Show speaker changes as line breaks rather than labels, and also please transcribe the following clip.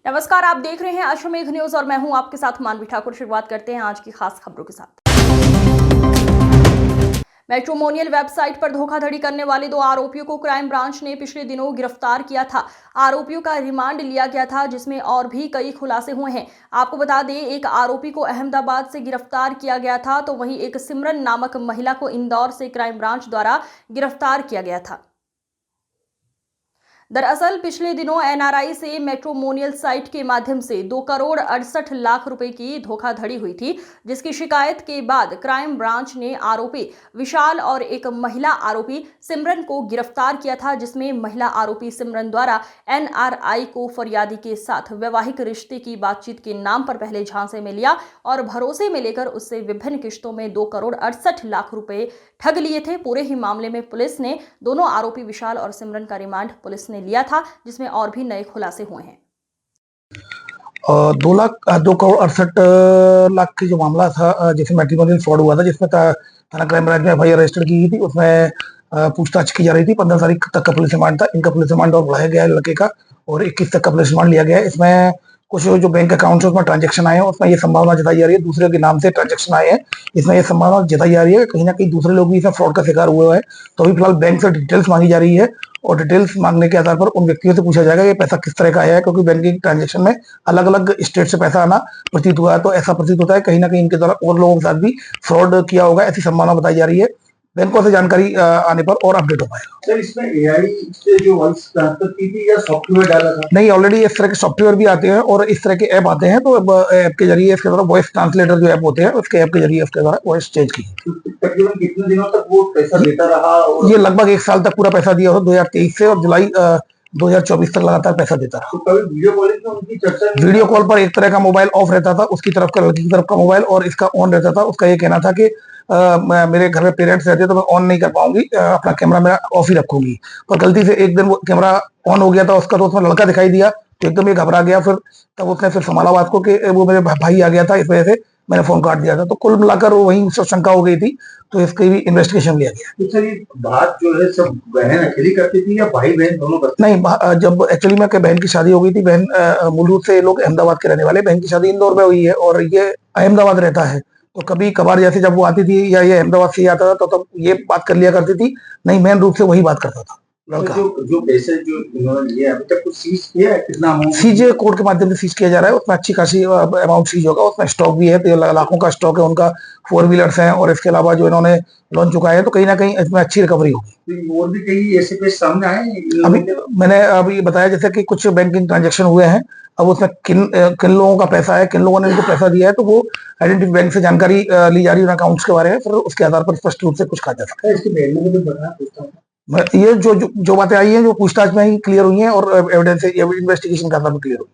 नमस्कार, आप देख रहे हैं अश्वमेघ न्यूज और मैं हूं आपके साथ मानवी ठाकुर। शुरुआत करते हैं आज की खास खबरों के साथ। मैट्रिमोनियल वेबसाइट पर धोखाधड़ी करने वाले 2 आरोपियों को क्राइम ब्रांच ने पिछले दिनों गिरफ्तार किया था। आरोपियों का रिमांड लिया गया था, जिसमें और भी कई खुलासे हुए हैं। आपको बता दें, एक आरोपी को अहमदाबाद से गिरफ्तार किया गया था, तो वहीं एक सिमरन नामक महिला को इंदौर से क्राइम ब्रांच द्वारा गिरफ्तार किया गया था। दरअसल पिछले दिनों एनआरआई से मैट्रिमोनियल साइट के माध्यम से 2 करोड़ 68 लाख रुपए की धोखाधड़ी हुई थी, जिसकी शिकायत के बाद क्राइम ब्रांच ने आरोपी विशाल और एक महिला आरोपी सिमरन को गिरफ्तार किया था, जिसमें महिला आरोपी सिमरन द्वारा एनआरआई को फरियादी के साथ वैवाहिक रिश्ते की बातचीत के नाम पर पहले झांसे में लिया और भरोसे में लेकर उससे विभिन्न किश्तों में 2 करोड़ 68 लाख रुपए ठग लिए थे। पूरे ही मामले में पुलिस ने दोनों आरोपी विशाल और सिमरन का रिमांड पुलिस ने लिया था, जिसमें और भी नए खुलासे हुए हैं।
2 करोड़ 68 लाख की जो मामला था, जिसमें मैट्रिमोनियल फ्रॉड हुआ था, जिसमें थाना क्राइम ब्रांच में एफआईआर रजिस्टर की गई थी, उसमें पूछताछ की जा रही थी। 15 तारीख तक का पुलिस रिमांड था। इनका पुलिस रिमांड और बढ़ाया गया है लड़के का, और 21 तक का पुलिस रिमांड लिया गया है। इसमें कुछ जो बैंक अकाउंट है उसमें ट्रांजेक्शन आए हैं, उसमें ये संभावना जताई जा रही है दूसरे के नाम से ट्रांजेक्शन आए हैं। इसमें ये संभावना जताई जा रही है कहीं ना कहीं दूसरे लोग भी इसमें फ्रॉड का शिकार हुए हैं। तो अभी फिलहाल बैंक से डिटेल्स मांगी जा रही है, और डिटेल्स मांगने के आधार पर उन व्यक्तियों से पूछा जाएगा ये पैसा किस तरह का आया है, क्योंकि बैंकिंग ट्रांजेक्शन में अलग अलग स्टेट से पैसा आना प्रतीत हुआ है। तो ऐसा प्रतीत होता है कहीं ना कहीं इनके द्वारा और लोगों के साथ भी फ्रॉड किया होगा, ऐसी संभावना बताई जा रही है। बैंकों से जानकारी आने पर और अपडेट हो पाएगा।
सर, इसमें एआई से जो वॉइस ट्रांसफर की थी या सॉफ्टवेयर डाला था?
नहीं, ऑलरेडी इस तरह के सॉफ्टवेयर भी आते हैं और इस तरह के ऐप आते हैं। तो ऐप के जरिए इसके द्वारा वॉइस ट्रांसलेटर जो ऐप होते हैं, उसके ऐप के जरिए उसके द्वारा वॉइस चेंज की।
तकरीबन कितने दिनों तक वो पैसा देता रहा?
ये लगभग 1 साल तक पूरा पैसा दिया हो, 2023 से, और जुलाई 2024 तक लगातार पैसा देता रहा।
तो कभी वीडियो कॉलिंग में उनकी चर्चा नहीं?
वीडियो कॉल पर एक तरह का मोबाइल ऑफ रहता था, उसकी तरफ का, लड़की की तरफ का मोबाइल, और इसका ऑन रहता था। उसका ये कहना था कि मेरे घर में पेरेंट्स रहते तो मैं ऑन नहीं कर पाऊंगी, अपना कैमरा मेरा ऑफ ही रखूंगी। पर गलती से एक दिन वो कैमरा ऑन हो गया था उसका, तो उसमें लड़का दिखाई दिया, तो एकदम ये घबरा गया। फिर तब उसने फिर संभाला बात को कि वो मेरे भाई आ गया था, इस वजह से मैंने फोन काट दिया था। तो कुल मिलाकर वही शंका हो गई थी, तो इसकी भी इन्वेस्टिगेशन लिया गया।
तो सर, ये बात जो है सब बहन अकेली करती थी या भाई बहन दोनों करते?
नहीं, जब एक्चुअली में बहन की शादी हो गई थी, बहन मूल रूप से लोग अहमदाबाद के रहने वाले, बहन की शादी इंदौर में हुई है और ये अहमदाबाद रहता है। तो कभी कभार जैसे जब वो आती थी या ये अहमदाबाद से ही आता था, तो तब ये बात कर लिया करती थी। नहीं, मेन रूप से वही बात करता था लड़का।
जो पैसे जो इन्होंने लिए अभी तक कुछ सीज किया है? कितना अमाउंट
सीज कोर्ट के माध्यम से सीज किया जा रहा है, उसमें अच्छी खासी अमाउंट सीज होगा। उसमें स्टॉक भी है, तो लाखों का स्टॉक है उनका, 4 व्हीलर्स हैं, और इसके अलावा जो इन्होंने लोन चुकाए हैं, तो कहीं ना कहीं इसमें अच्छी रिकवरी होगी।
और भी कई ऐसे केस सामने आए हैं?
अभी मैंने अभी बताया जैसे कि कुछ बैंकिंग ट्रांजेक्शन हुए हैं। अब उसमें किन लोगों का पैसा है, किन लोगों ने इनको पैसा दिया है, तो वो आइडेंटिटी बैंक से जानकारी ली जा रही है उन अकाउंट्स के बारे में, फिर उसके आधार पर स्पष्ट रूप से कुछ कहा जा सकता है।
इसके बहन ने मुझे बताया, पूछता हूँ।
ये जो बातें आई हैं, जो पूछताछ में ही क्लियर हुई हैं, और एविडेंस इन्वेस्टिगेशन के आधार पर क्लियर हुई।